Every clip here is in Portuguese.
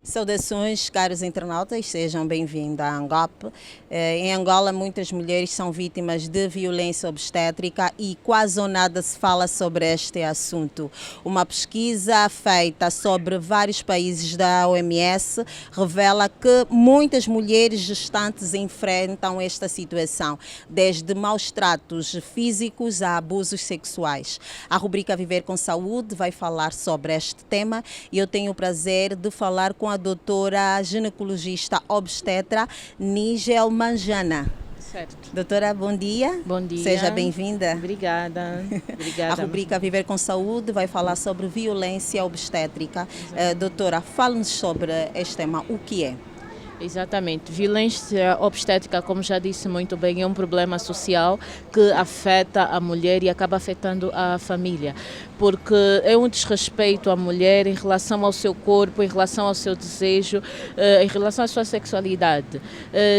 Saudações, caros internautas, sejam bem-vindos à ANGOP. Em Angola, muitas mulheres são vítimas de violência obstétrica e quase ou nada se fala sobre este assunto. Uma pesquisa feita sobre vários países da OMS revela que muitas mulheres gestantes enfrentam esta situação, desde maus tratos físicos a abusos sexuais. A rubrica Viver com Saúde vai falar sobre este tema e eu tenho o prazer de falar com a doutora ginecologista obstetra Nígel Manjana. Certo. Doutora, bom dia. Bom dia. Seja bem-vinda. Obrigada. A rubrica Viver com Saúde vai falar sobre violência obstétrica. Doutora, fale-nos sobre este tema. O que é? Exatamente. Violência obstétrica, como já disse muito bem, é um problema social que afeta a mulher e acaba afetando a família, porque é um desrespeito à mulher em relação ao seu corpo, em relação ao seu desejo, em relação à sua sexualidade.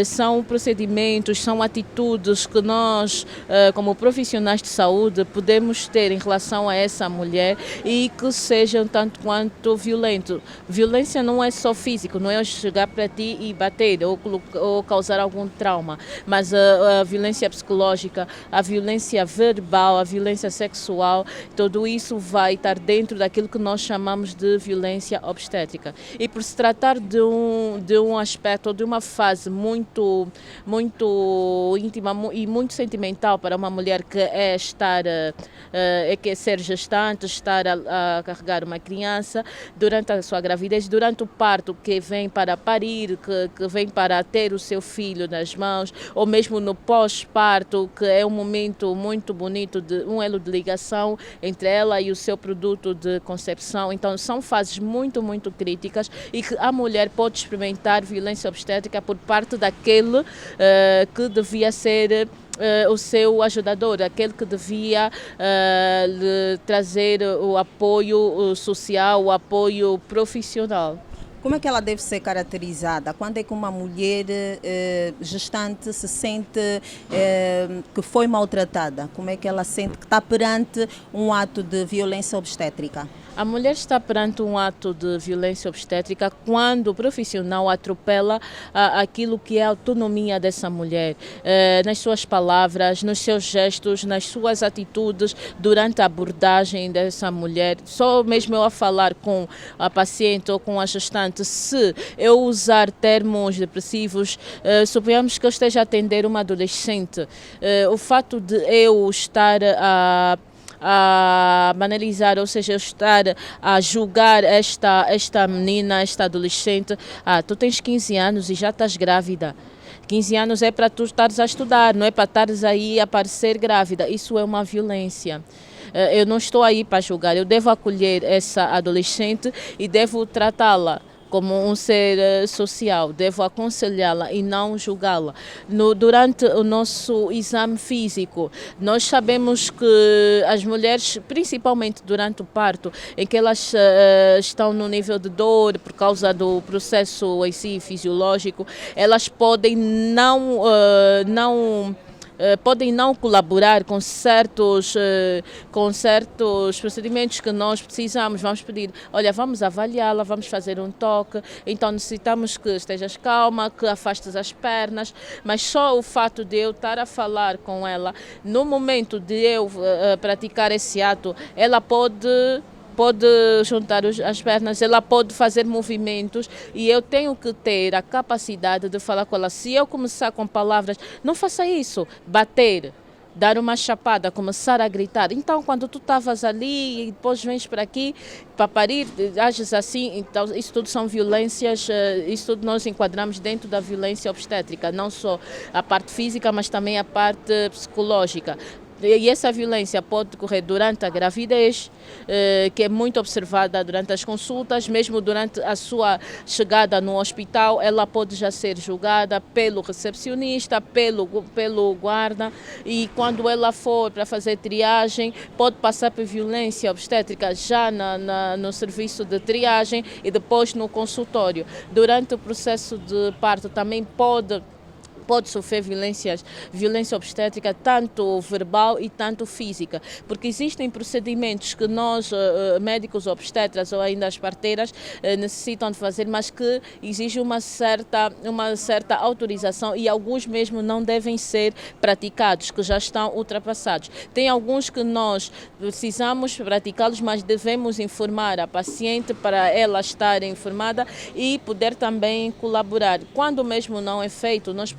São procedimentos, são atitudes que nós, como profissionais de saúde, podemos ter em relação a essa mulher e que sejam tanto quanto violentos. Violência não é só físico, não é eu chegar para ti e bater ou causar algum trauma, mas a violência psicológica, a violência verbal, a violência sexual, tudo isso vai estar dentro daquilo que nós chamamos de violência obstétrica. E por se tratar de um aspecto, de uma fase muito íntima e muito sentimental para uma mulher que é ser gestante, estar a carregar uma criança durante a sua gravidez, durante o parto, que vem para parir, que vem para ter o seu filho nas mãos, ou mesmo no pós-parto, que é um momento muito bonito, um elo de ligação entre ela e o seu produto de concepção. Então são fases muito críticas e que a mulher pode experimentar violência obstétrica por parte daquele que devia ser o seu ajudador, aquele que devia lhe trazer o apoio social, o apoio profissional. Como é que ela deve ser caracterizada? Quando é que uma mulher gestante se sente que foi maltratada? Como é que ela sente que está perante um ato de violência obstétrica? A mulher está perante um ato de violência obstétrica quando o profissional atropela aquilo que é a autonomia dessa mulher, nas suas palavras, nos seus gestos, nas suas atitudes, durante a abordagem dessa mulher. Só mesmo eu a falar com a paciente ou com a gestante, se eu usar termos depressivos, suponhamos que eu esteja a atender uma adolescente, o fato de eu estar a banalizar, ou seja, eu estar a julgar esta menina, esta adolescente, tu tens 15 anos e já estás grávida. 15 anos é para tu estares a estudar, não é para estares aí a parecer grávida. Isso é uma violência. Eu não estou aí para julgar, eu devo acolher essa adolescente e devo tratá-la como um ser social, devo aconselhá-la e não julgá-la. Durante o nosso exame físico, nós sabemos que as mulheres, principalmente durante o parto, em que elas estão no nível de dor por causa do processo em si fisiológico, elas podem podem não colaborar com certos procedimentos que nós precisamos. Vamos pedir, olha, vamos avaliá-la, vamos fazer um toque, então necessitamos que estejas calma, que afastes as pernas, mas só o fato de eu estar a falar com ela, no momento de eu praticar esse ato, ela pode juntar as pernas, ela pode fazer movimentos e eu tenho que ter a capacidade de falar com ela. Se eu começar com palavras, não faça isso, bater, dar uma chapada, começar a gritar. Então, quando tu estavas ali e depois vens para aqui para parir, ages assim, então isso tudo são violências, isso tudo nós enquadramos dentro da violência obstétrica, não só a parte física, mas também a parte psicológica. E essa violência pode decorrer durante a gravidez, que é muito observada durante as consultas, mesmo durante a sua chegada no hospital, ela pode já ser julgada pelo recepcionista, pelo guarda, e quando ela for para fazer triagem, pode passar por violência obstétrica já no serviço de triagem e depois no consultório. Durante o processo de parto também pode pode sofrer violência obstétrica, tanto verbal e tanto física, porque existem procedimentos que nós, médicos obstetras ou ainda as parteiras, necessitam de fazer, mas que exigem uma certa autorização e alguns mesmo não devem ser praticados, que já estão ultrapassados. Tem alguns que nós precisamos praticá-los, mas devemos informar a paciente para ela estar informada e poder também colaborar. Quando mesmo não é feito, nós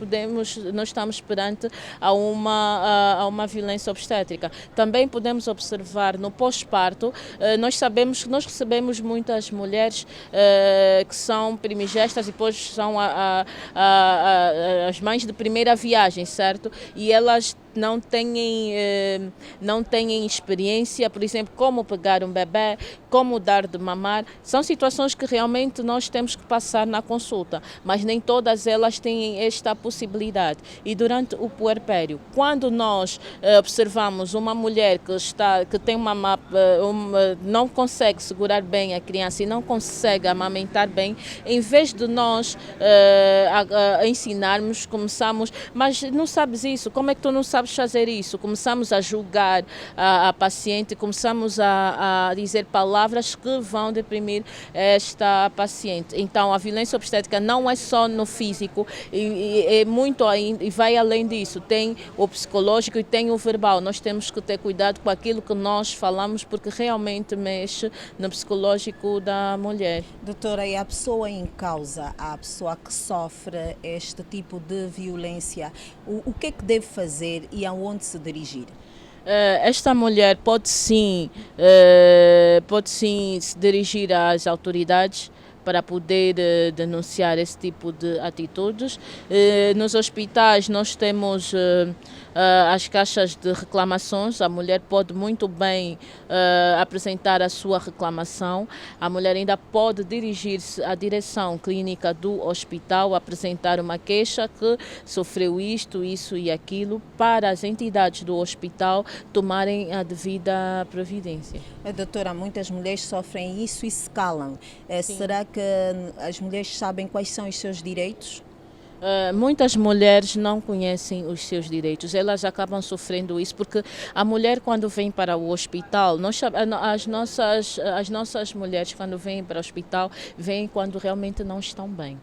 estamos perante a uma violência obstétrica. Também podemos observar no pós-parto, nós recebemos muitas mulheres que são primigestas e depois são as mães de primeira viagem, certo? E elas não têm experiência, por exemplo, como pegar um bebê, como dar de mamar. São situações que realmente nós temos que passar na consulta, mas nem todas elas têm esta possibilidade. E durante o puerpério, quando nós observamos uma mulher que tem não consegue segurar bem a criança e não consegue amamentar bem, em vez de nós ensinarmos, começamos, mas não sabes isso, como é que tu não sabes fazer isso? Começamos a julgar a paciente, começamos a dizer palavras que vão deprimir esta paciente. Então, a violência obstétrica não é só no físico, é muito e vai além disso. Tem o psicológico e tem o verbal. Nós temos que ter cuidado com aquilo que nós falamos, porque realmente mexe no psicológico da mulher. Doutora, e a pessoa em causa, a pessoa que sofre este tipo de violência, o que é que deve fazer e aonde se dirigir? Esta mulher pode sim se dirigir às autoridades para poder denunciar esse tipo de atitudes. Nos hospitais nós temos as caixas de reclamações, a mulher pode muito bem apresentar a sua reclamação, a mulher ainda pode dirigir-se à direção clínica do hospital, apresentar uma queixa que sofreu isto, isso e aquilo, para as entidades do hospital tomarem a devida providência. Doutora, muitas mulheres sofrem isso e se calam. Será que as mulheres sabem quais são os seus direitos? Muitas mulheres não conhecem os seus direitos, elas acabam sofrendo isso porque a mulher quando vem para o hospital, as nossas mulheres quando vêm para o hospital, vêm quando realmente não estão bem.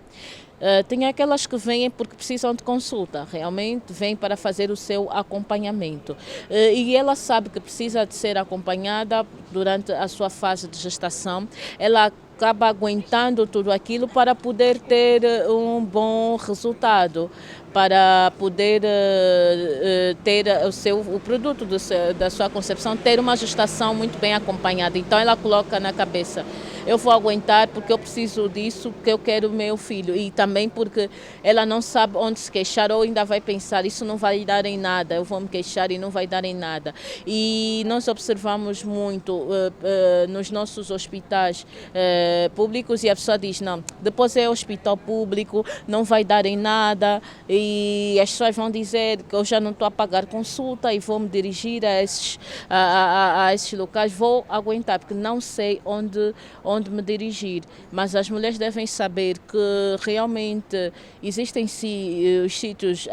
Tem aquelas que vêm porque precisam de consulta, realmente vêm para fazer o seu acompanhamento. E ela sabe que precisa de ser acompanhada durante a sua fase de gestação. Ela acaba aguentando tudo aquilo para poder ter um bom resultado, para poder ter o produto da sua concepção, ter uma gestação muito bem acompanhada. Então ela coloca na cabeça: eu vou aguentar porque eu preciso disso, porque eu quero meu filho. E também porque ela não sabe onde se queixar ou ainda vai pensar: isso não vai dar em nada, eu vou me queixar e não vai dar em nada. E nós observamos muito nos nossos hospitais públicos e a pessoa diz: não, depois é hospital público, não vai dar em nada. E as pessoas vão dizer que eu já não estou a pagar consulta e vou me dirigir a esses locais, vou aguentar porque não sei onde me dirigir. Mas as mulheres devem saber que realmente existem os sítios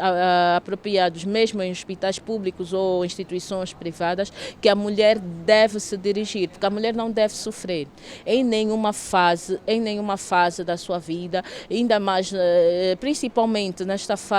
apropriados, mesmo em hospitais públicos ou instituições privadas, que a mulher deve se dirigir, porque a mulher não deve sofrer em nenhuma fase da sua vida, ainda mais, principalmente nesta fase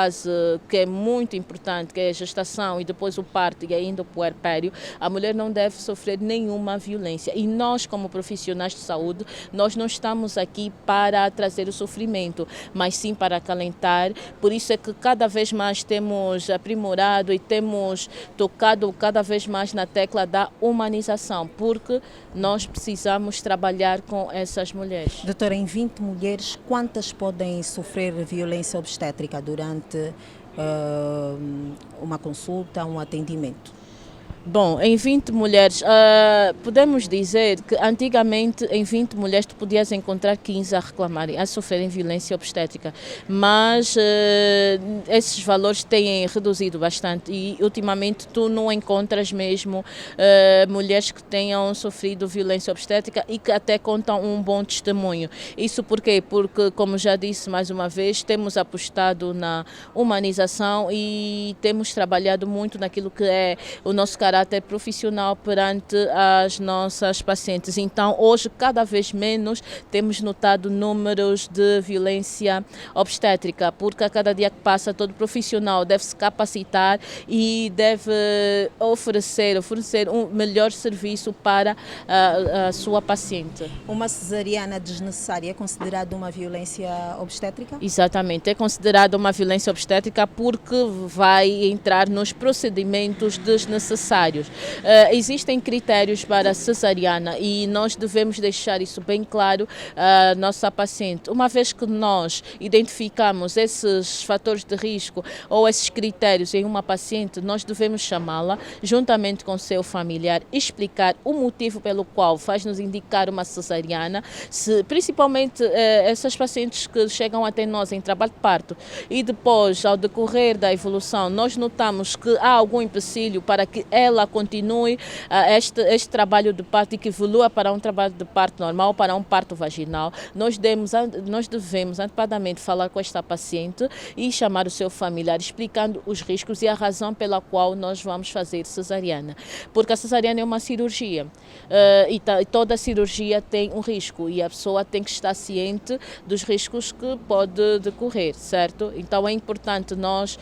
que é muito importante, que é a gestação e depois o parto e ainda o puerpério. A mulher não deve sofrer nenhuma violência. E nós, como profissionais de saúde, nós não estamos aqui para trazer o sofrimento, mas sim para acalentar. Por isso é que cada vez mais temos aprimorado e temos tocado cada vez mais na tecla da humanização, porque nós precisamos trabalhar com essas mulheres. Doutora, em 20 mulheres, quantas podem sofrer violência obstétrica durante uma consulta, um atendimento? Bom, em 20 mulheres, podemos dizer que antigamente em 20 mulheres tu podias encontrar 15 a reclamarem, a sofrerem violência obstétrica, mas esses valores têm reduzido bastante e ultimamente tu não encontras mesmo mulheres que tenham sofrido violência obstétrica e que até contam um bom testemunho. Isso por quê? Porque, como já disse mais uma vez, temos apostado na humanização e temos trabalhado muito naquilo que é o nosso caráter profissional perante as nossas pacientes. Então, hoje, cada vez menos, temos notado números de violência obstétrica, porque a cada dia que passa, todo profissional deve se capacitar e deve oferecer um melhor serviço para a sua paciente. Uma cesariana desnecessária é considerada uma violência obstétrica? Exatamente, é considerada uma violência obstétrica porque vai entrar nos procedimentos desnecessários. Existem critérios para a cesariana e nós devemos deixar isso bem claro à nossa paciente. Uma vez que nós identificamos esses fatores de risco ou esses critérios em uma paciente, nós devemos chamá-la juntamente com seu familiar, explicar o motivo pelo qual faz-nos indicar uma cesariana, principalmente essas pacientes que chegam até nós em trabalho de parto e depois, ao decorrer da evolução, nós notamos que há algum empecilho para que ela continue este trabalho de parto e que evolua para um trabalho de parto normal, para um parto vaginal. Nós devemos antecipadamente falar com esta paciente e chamar o seu familiar, explicando os riscos e a razão pela qual nós vamos fazer cesariana. Porque a cesariana é uma cirurgia e toda cirurgia tem um risco e a pessoa tem que estar ciente dos riscos que pode decorrer, certo? Então é importante nós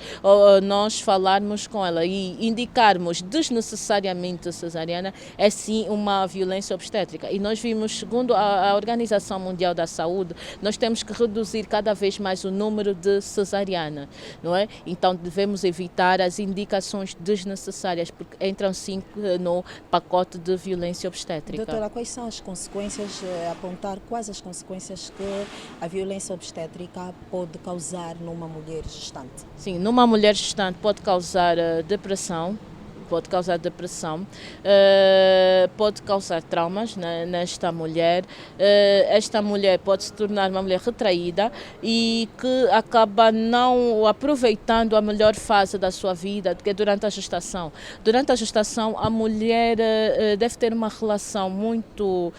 falarmos com ela e indicarmos desnecessariamente a cesariana é sim uma violência obstétrica. E nós vimos, segundo a Organização Mundial da Saúde, nós temos que reduzir cada vez mais o número de cesariana, não é? Então devemos evitar as indicações desnecessárias, porque entram sim no pacote de violência obstétrica. Doutora, quais são as consequências, apontar quais as consequências que a violência obstétrica pode causar numa mulher gestante? Sim, numa mulher gestante pode causar depressão, pode causar traumas nesta mulher. Esta mulher pode se tornar uma mulher retraída e que acaba não aproveitando a melhor fase da sua vida, que é durante a gestação. Durante a gestação, a mulher deve ter uma relação muito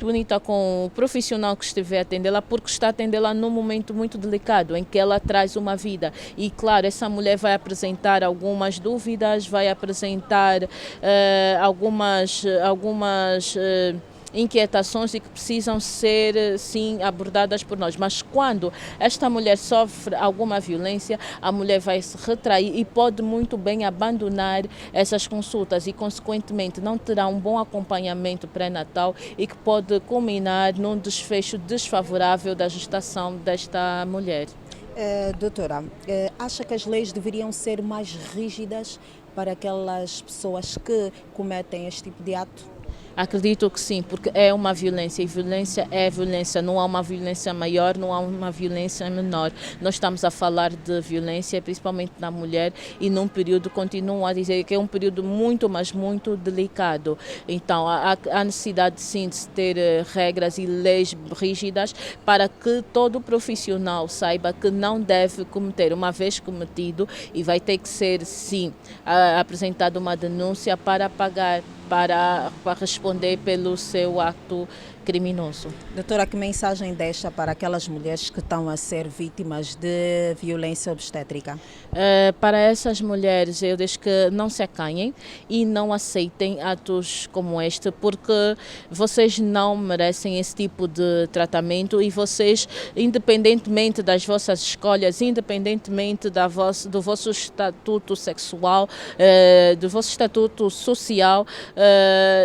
bonita com o profissional que estiver a atendê-la, porque está a atendê-la num momento muito delicado, em que ela traz uma vida. E, claro, essa mulher vai apresentar algumas dúvidas, vai apresentar algumas inquietações e que precisam ser, sim, abordadas por nós. Mas quando esta mulher sofre alguma violência, a mulher vai se retrair e pode muito bem abandonar essas consultas e, consequentemente, não terá um bom acompanhamento pré-natal e que pode culminar num desfecho desfavorável da gestação desta mulher. Doutora, acha que as leis deveriam ser mais rígidas para aquelas pessoas que cometem este tipo de ato? Acredito que sim, porque é uma violência e violência é violência, não há uma violência maior, não há uma violência menor. Nós estamos a falar de violência, principalmente na mulher, e num período, continuo a dizer que é um período muito, mas muito delicado. Então há necessidade sim de se ter regras e leis rígidas para que todo profissional saiba que não deve cometer, uma vez cometido, e vai ter que ser sim apresentada uma denúncia para pagar, para responder pelo seu ato criminoso. Doutora, que mensagem deixa para aquelas mulheres que estão a ser vítimas de violência obstétrica? Para essas mulheres, eu deixo que não se acanhem e não aceitem atos como este, porque vocês não merecem esse tipo de tratamento e vocês, independentemente das vossas escolhas, independentemente do vosso estatuto sexual, do vosso estatuto social,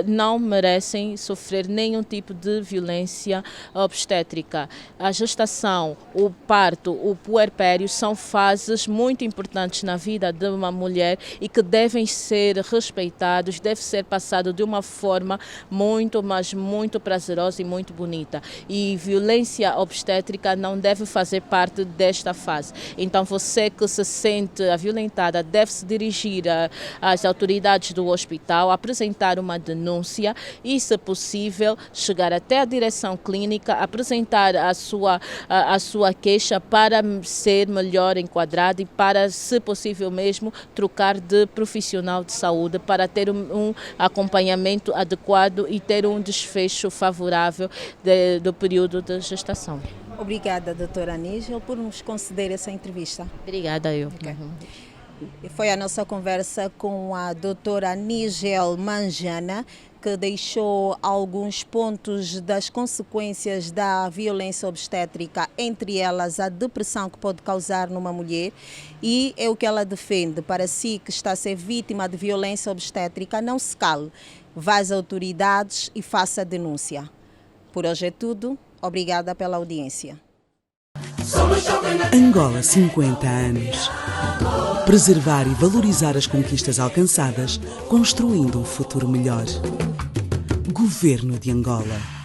não merecem sofrer nenhum tipo de violência obstétrica. A gestação, o parto, o puerpério são fases muito importantes na vida de uma mulher e que devem ser respeitados, deve ser passado de uma forma muito, mas muito prazerosa e muito bonita. E violência obstétrica não deve fazer parte desta fase. Então você que se sente violentada deve se dirigir às autoridades do hospital, apresentar uma denúncia e, se possível, chegar até a direção clínica, apresentar a sua queixa para ser melhor enquadrada e para, se possível mesmo, trocar de profissional de saúde para ter um acompanhamento adequado e ter um desfecho favorável do período de gestação. Obrigada, doutora Anígel, por nos conceder essa entrevista. Obrigada, eu. Okay. Foi a nossa conversa com a doutora Anígel Manjana, que deixou alguns pontos das consequências da violência obstétrica, entre elas a depressão que pode causar numa mulher, e é o que ela defende para si que está a ser vítima de violência obstétrica: não se cale, vá às autoridades e faça a denúncia. Por hoje é tudo. Obrigada pela audiência. Angola 50 anos. Preservar e valorizar as conquistas alcançadas, construindo um futuro melhor. Governo de Angola.